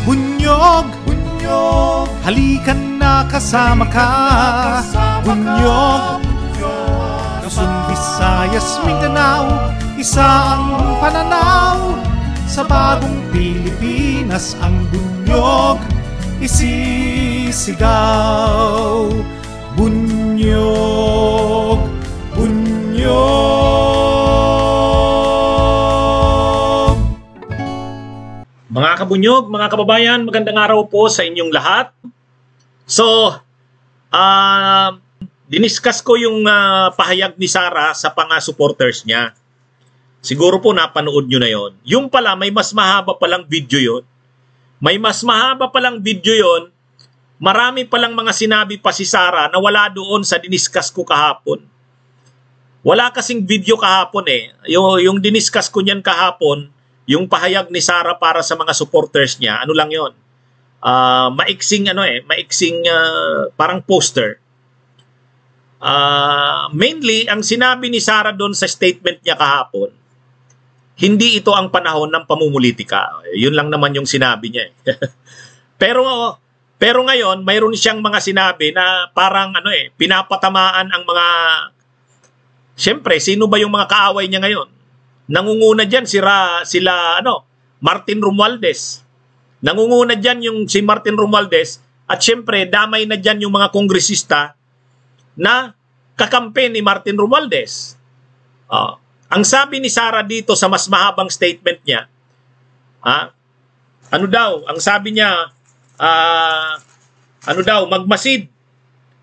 Bunyog, bunyog, halikan na kasama ka. Bunyog, Luzon, Visayas, Mindanao, isa ang pananaw. Sa bagong Pilipinas ang bunyog isisigaw. Bunyog, bunyog. Mga kabunyog, mga kababayan, magandang araw po sa inyong lahat. So, diniscuss ko yung pahayag ni Sara sa supporters niya. Siguro po napanood nyo na yon. Yung pala, may mas mahaba palang video yon. May mas mahaba palang video yon. Marami palang mga sinabi pa si Sara na wala doon sa diniscuss ko kahapon. Wala kasing video kahapon eh. Yung diniscuss ko niyan kahapon, yung pahayag ni Sara para sa mga supporters niya, ano lang yon? Maiksing parang poster. Mainly, ang sinabi ni Sara doon sa statement niya kahapon, hindi ito ang panahon ng pamumulitika. Yun lang naman yung sinabi niya. Pero ngayon, mayroon siyang mga sinabi na parang pinapatamaan ang mga... Siyempre, sino ba yung mga kaaway niya ngayon? Nangunguna dyan sila Martin Romualdez. Nangunguna dyan yung si Martin Romualdez at siyempre damay na dyan yung mga kongresista na kakampi ni Martin Romualdez. Ang sabi ni Sara dito sa mas mahabang statement niya, ano daw? Ang sabi niya,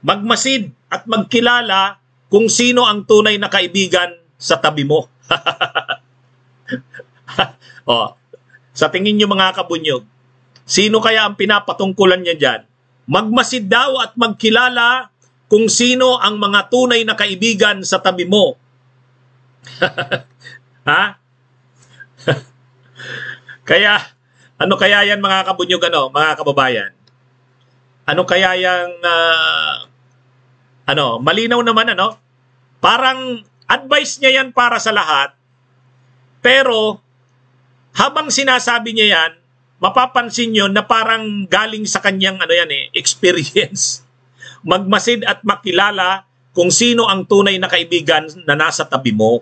magmasid at magkilala kung sino ang tunay na kaibigan sa tabi mo. Sa tingin nyo mga kabunyog, sino kaya ang pinapatungkulan niya dyan? Magmasid daw at magkilala kung sino ang mga tunay na kaibigan sa tabi mo. Kaya, ano kaya yan mga kabunyog, mga kababayan? Ano kaya yang, malinaw naman, parang advice niya yan para sa lahat. Pero, habang sinasabi niya yan, mapapansin nyo na parang galing sa kanyang experience. Magmasid at makilala kung sino ang tunay na kaibigan na nasa tabi mo.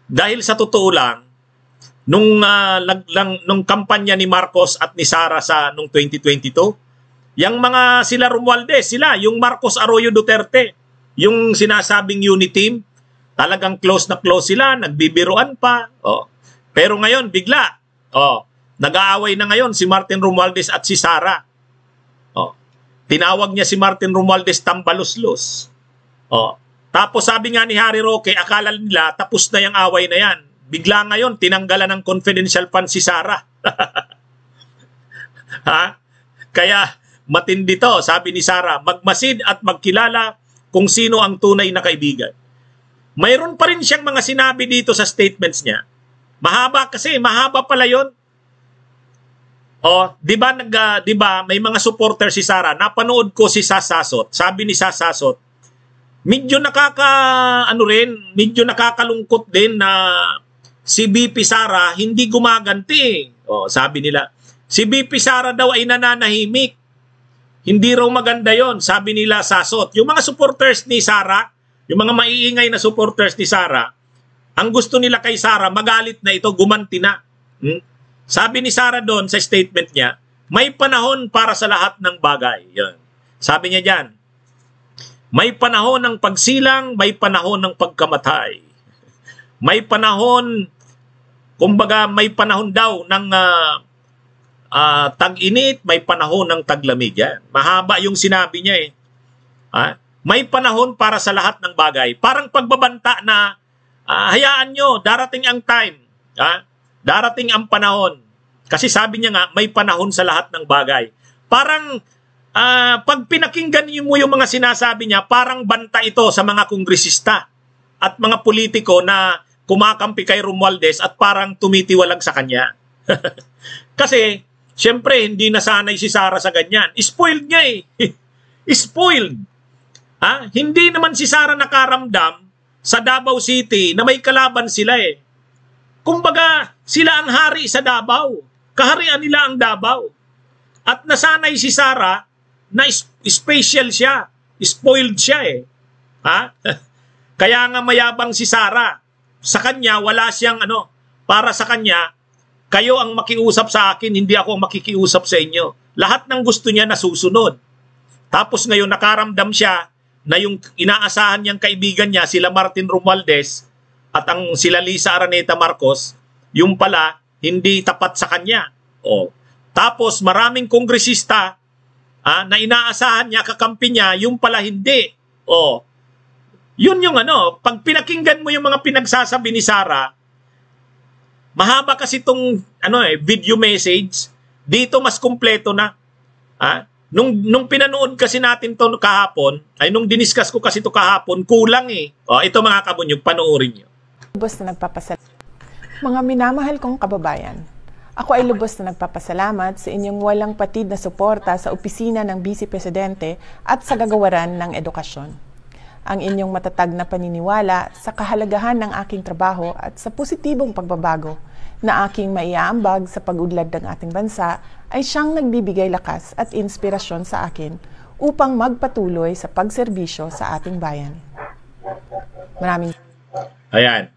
Dahil sa totoo lang, nung kampanya ni Marcos at ni Sara nung 2022, yung mga sila Romualdez, yung Marcos Arroyo Duterte, yung sinasabing unity team, talagang close na close sila, nagbibiruan pa. Pero ngayon, bigla, nag-aaway na ngayon si Martin Romualdez at si Sara. Tinawag niya si Martin Romualdez tambaluslos. Tapos sabi nga ni Harry Roque, akala nila tapos na yung away na yan. Bigla ngayon, tinanggalan ng confidential fund si Sara. Kaya matindi to, sabi ni Sara, magmasid at magkilala kung sino ang tunay na kaibigan. Mayroon pa rin siyang mga sinabi dito sa statements niya. Mahaba kasi, mahaba pala yun. Di ba may mga supporter si Sara, napanood ko si Sasasot. Sabi ni Sasasot, medyo nakakalungkot din na si BP Sara hindi gumaganti. Sabi nila, si BP Sara daw ay nananahimik. Hindi raw maganda yon, sabi nila Sasot. Yung mga supporters ni Sara, yung mga maiingay na supporters ni Sara, ang gusto nila kay Sara, magalit na ito, gumanti na. Sabi ni Sara doon sa statement niya, may panahon para sa lahat ng bagay. Yan. Sabi niya dyan, may panahon ng pagsilang, may panahon ng pagkamatay. May panahon, kumbaga may panahon daw ng tag-init, may panahon ng taglamig. Yan. Mahaba yung sinabi niya eh. May panahon para sa lahat ng bagay. Parang pagbabanta na, hayaan nyo, darating ang time. Darating ang panahon. Kasi sabi niya nga, may panahon sa lahat ng bagay. Parang, pag pinakinggan mo yung mga sinasabi niya, parang banta ito sa mga kongresista at mga politiko na kumakampi kay Romualdez at parang tumitiwalag sa kanya. Kasi, syempre, hindi nasanay si Sara sa ganyan. Spoiled niya eh. Spoiled. Hindi naman si Sara nakaramdam sa Davao City na may kalaban sila eh. Kumbaga, sila ang hari sa Davao. Kaharian nila ang Davao. At nasanay si Sara na special siya. Spoiled siya eh. Ha? Kaya nga mayabang si Sara. Sa kanya, wala siyang para sa kanya, kayo ang makiusap sa akin, hindi ako ang makikiusap sa inyo. Lahat ng gusto niya nasusunod. Tapos ngayon nakaramdam siya na yung inaasahan niyang kaibigan niya, sila Martin Romualdez at ang sila Lisa Araneta Marcos, yung pala hindi tapat sa kanya. Tapos maraming kongresista na inaasahan niya, kakampi niya, yung pala hindi. Yun yung pag pinakinggan mo yung mga pinagsasabi ni Sara, mahaba kasi itong video message, dito mas kumpleto na. Nung pinanood kasi natin to kahapon, nung diniscuss ko kasi to kahapon, kulang eh. Ito mga kabunyog, panoorin nyo. Lubos na nagpapasalamat. Mga minamahal kong kababayan, ako ay lubos na nagpapasalamat sa inyong walang patid na suporta sa opisina ng Vice Presidente at sa gagawaran ng edukasyon. Ang inyong matatag na paniniwala sa kahalagahan ng aking trabaho at sa positibong pagbabago na aking maiaambag sa pag-udlad ng ating bansa ay siyang nagbibigay lakas at inspirasyon sa akin upang magpatuloy sa pagserbisyo sa ating bayan. Maraming. Ayan.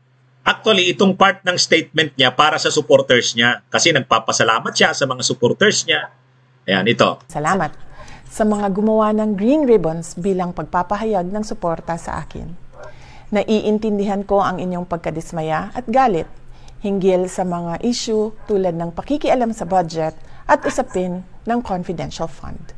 Actually, itong part ng statement niya para sa supporters niya kasi nagpapasalamat siya sa mga supporters niya. Ayan, ito. Salamat sa mga gumawa ng Green Ribbons bilang pagpapahayag ng suporta sa akin. Naiintindihan ko ang inyong pagkadismaya at galit hinggil sa mga issue tulad ng pakikialam sa budget at usapin ng confidential fund.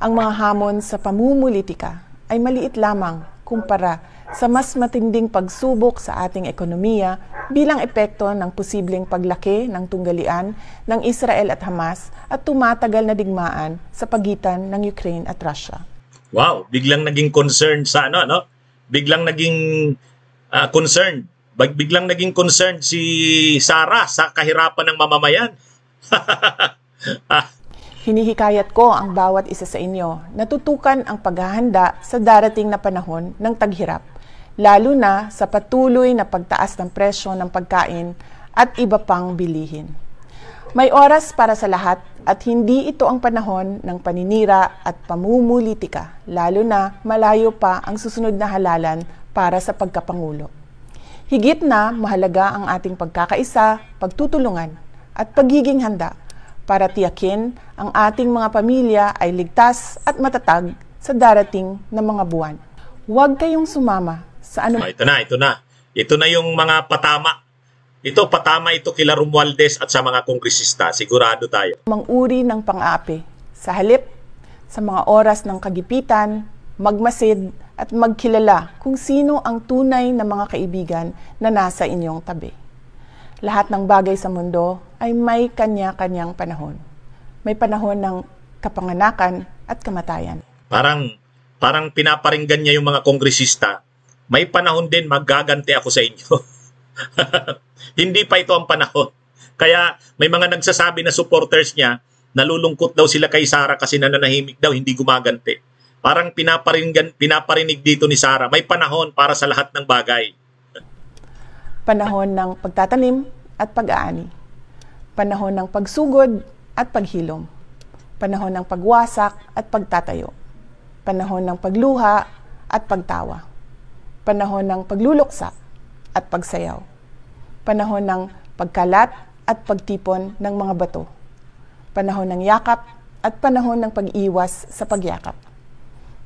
Ang mga hamon sa pamumulitika ay maliit lamang kumpara sa mas matinding pagsubok sa ating ekonomiya bilang epekto ng posibleng paglaki ng tunggalian ng Israel at Hamas at tumatagal na digmaan sa pagitan ng Ukraine at Russia. Wow, biglang naging concerned sa Biglang naging concerned. Biglang naging concerned si Sara sa kahirapan ng mamamayan. Hinihikayat ko ang bawat isa sa inyo na tutukan ang paghahanda sa darating na panahon ng taghirap, lalo na sa patuloy na pagtaas ng presyo ng pagkain at iba pang bilihin. May oras para sa lahat at hindi ito ang panahon ng paninira at pamumulitika, lalo na malayo pa ang susunod na halalan para sa pagkapangulo. Higit na mahalaga ang ating pagkakaisa, pagtutulungan at pagiging handa para tiyakin ang ating mga pamilya ay ligtas at matatag sa darating na mga buwan. Huwag kayong sumama sa anumang... Ito na. Ito na yung mga patama. Patama ito kila Romualdez at sa mga kongresista. Sigurado tayo. Uri ng pang-aapi. Sa halip, sa mga oras ng kagipitan, magmasid at magkilala kung sino ang tunay na mga kaibigan na nasa inyong tabi. Lahat ng bagay sa mundo ay may kanya-kanyang panahon. May panahon ng kapanganakan at kamatayan. Parang pinaparinggan niya yung mga kongresista. May panahon din maggaganti ako sa inyo. Hindi pa ito ang panahon. Kaya may mga nagsasabi na supporters niya, nalulungkot daw sila kay Sara kasi nananahimik daw, hindi gumaganti. Parang pinaparinig dito ni Sara, may panahon para sa lahat ng bagay. Panahon ng pagtatanim at pag-aani. Panahon ng pagsugod at paghilom. Panahon ng pagwasak at pagtatayo. Panahon ng pagluha at pagtawa. Panahon ng pagluluksa at pagsayaw. Panahon ng pagkalat at pagtipon ng mga bato. Panahon ng yakap at panahon ng pag-iwas sa pagyakap.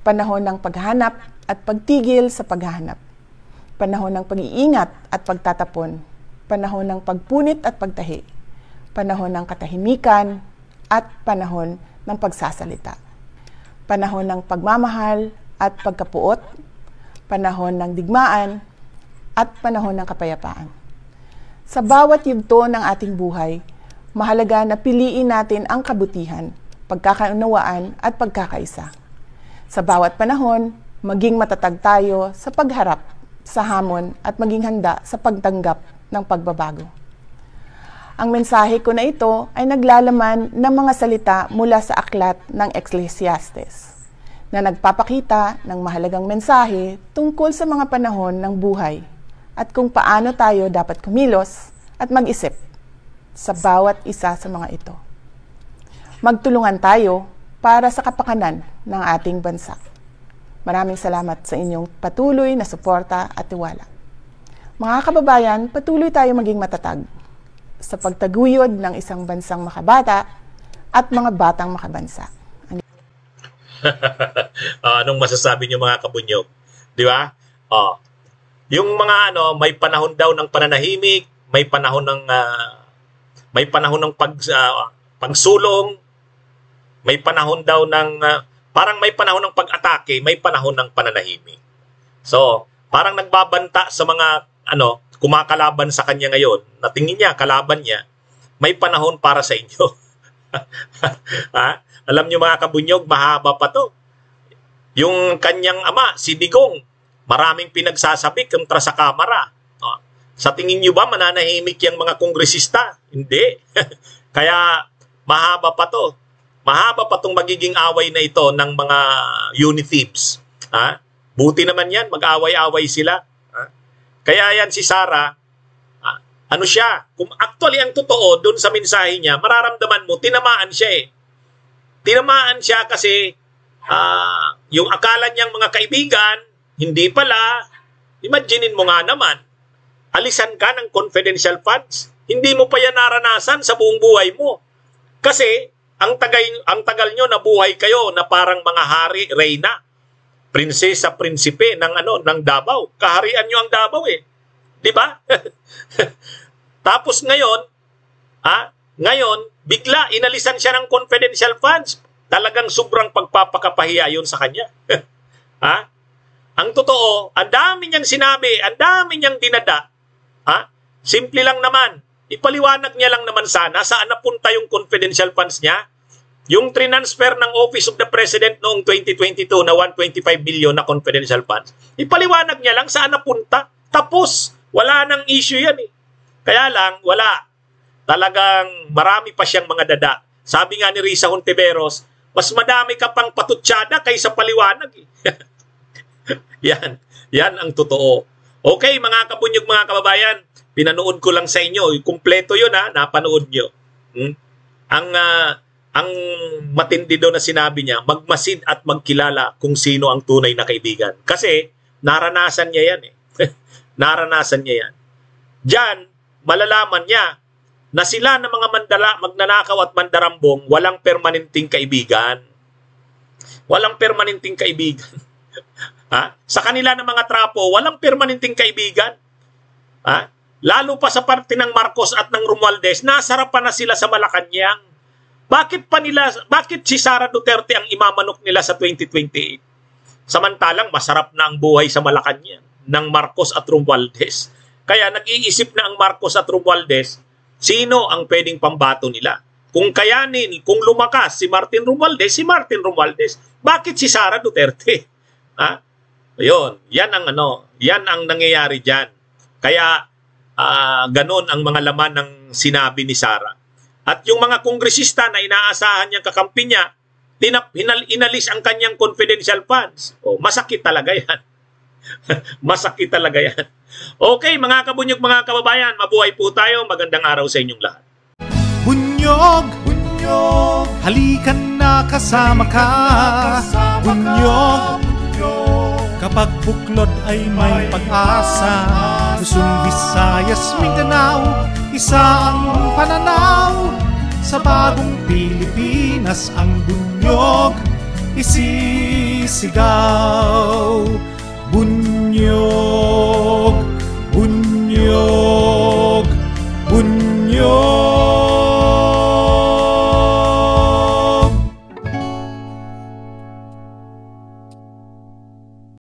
Panahon ng paghahanap at pagtigil sa paghahanap. Panahon ng pag-iingat at pagtatapon, panahon ng pagpunit at pagtahi, panahon ng katahimikan at panahon ng pagsasalita, panahon ng pagmamahal at pagkapuot, panahon ng digmaan at panahon ng kapayapaan. Sa bawat yugto ng ating buhay, mahalaga na piliin natin ang kabutihan, pagkakaunawaan at pagkakaisa. Sa bawat panahon, maging matatag tayo sa pagharap sa hamon at maging handa sa pagtanggap ng pagbabago. Ang mensahe ko na ito ay naglalaman ng mga salita mula sa aklat ng Ecclesiastes na nagpapakita ng mahalagang mensahe tungkol sa mga panahon ng buhay at kung paano tayo dapat kumilos at mag-isip sa bawat isa sa mga ito. Magtulungan tayo para sa kapakanan ng ating bansa. Maraming salamat sa inyong patuloy na suporta at tiwala. Mga kababayan, patuloy tayo maging matatag sa pagtaguyod ng isang bansang makabata at mga batang makabansa. Anong masasabi niyo mga kabunyog? Di ba? Yung mga may panahon daw ng pananahimik, may panahon ng pagsulong, may panahon daw ng parang may panahon ng pag-atake, may panahon ng pananahimik. So, parang nagbabanta sa mga kumakalaban sa kanya ngayon, na tingin niya kalaban niya, may panahon para sa inyo. Alam niyo mga kabunyog, mahaba pa to. Yung kanyang ama, si Digong, maraming pinagsasabik kontra sa kamera. Sa tingin niyo ba mananahimik yung mga kongresista? Hindi. Kaya mahaba pa to. Mahaba pa tong magiging away na ito ng mga unithieves. Buti naman yan, mag-away-away sila. Kaya yan si Sara, ano siya? Kung actually ang totoo doon sa mensahe niya, mararamdaman mo, tinamaan siya eh. Tinamaan siya kasi yung akala niyang mga kaibigan, hindi pala. Imaginein mo nga naman, alisan ka ng confidential funds. Hindi mo pa yan naranasan sa buong buhay mo. Kasi ang tagal nyo na buhay kayo na parang mga hari, reyna, prinsesa, prinsipe ng Davao. Kaharian nyo ang Davao eh. Di ba? Tapos ngayon, bigla inalisan siya ng confidential funds. Talagang sobrang pagpapakapahiya yun sa kanya. Ang totoo, ang dami niyang sinabi, ang dami niyang dinada. Simple lang naman. Ipaliwanag niya lang naman sana saan napunta yung confidential funds niya. Yung transfer ng Office of the President noong 2022 na 125 billion na confidential funds. Ipaliwanag niya lang saan napunta. Tapos, wala nang issue yan eh. Kaya lang, wala. Talagang marami pa siyang mga dada. Sabi nga ni Risa Hontiveros, mas madami ka pang patutsada kaysa paliwanag eh. Yan ang totoo. Okay, mga kabunyog, mga kababayan, pinanood ko lang sa inyo. Kumpleto yun napanood nyo. Ang matindi daw na sinabi niya, magmasid at magkilala kung sino ang tunay na kaibigan. Kasi naranasan niya yan eh. Naranasan niya yan. Diyan, malalaman niya na sila na mga magnanakaw at mandarambong walang permanenteng kaibigan. Walang permanenteng kaibigan. Sa kanila ng mga trapo, walang permanenteng kaibigan. Lalo pa sa parte ng Marcos at ng Romualdez, nasarapan na sila sa Malacanang. Bakit si Sara Duterte ang imamanok nila sa 2028? Samantalang masarap na ang buhay sa Malacanang ng Marcos at Romualdez. Kaya nag-iisip na ang Marcos at Romualdez, sino ang pwedeng pambato nila? Kung kayanin, kung lumakas si Martin Romualdez, bakit si Sara Duterte? Ayun, yan ang nangyayari diyan. Kaya ganon ang mga laman ng sinabi ni Sara. At yung mga kongresista na inaasahan niyang kakampi niya, inalis ang kanyang confidential funds. Masakit talaga yan. Masakit talaga yan. Okay, mga kabunyog, mga kababayan, mabuhay po tayo. Magandang araw sa inyong lahat. Bunyog, halikan na kasama ka. Bunyog, kapag buklod ay may pag-asa. Luzon, Visayas, Mindanao, isa ang pananaw. Sa bagong Pilipinas ang bunyog isisigaw. Bunyog.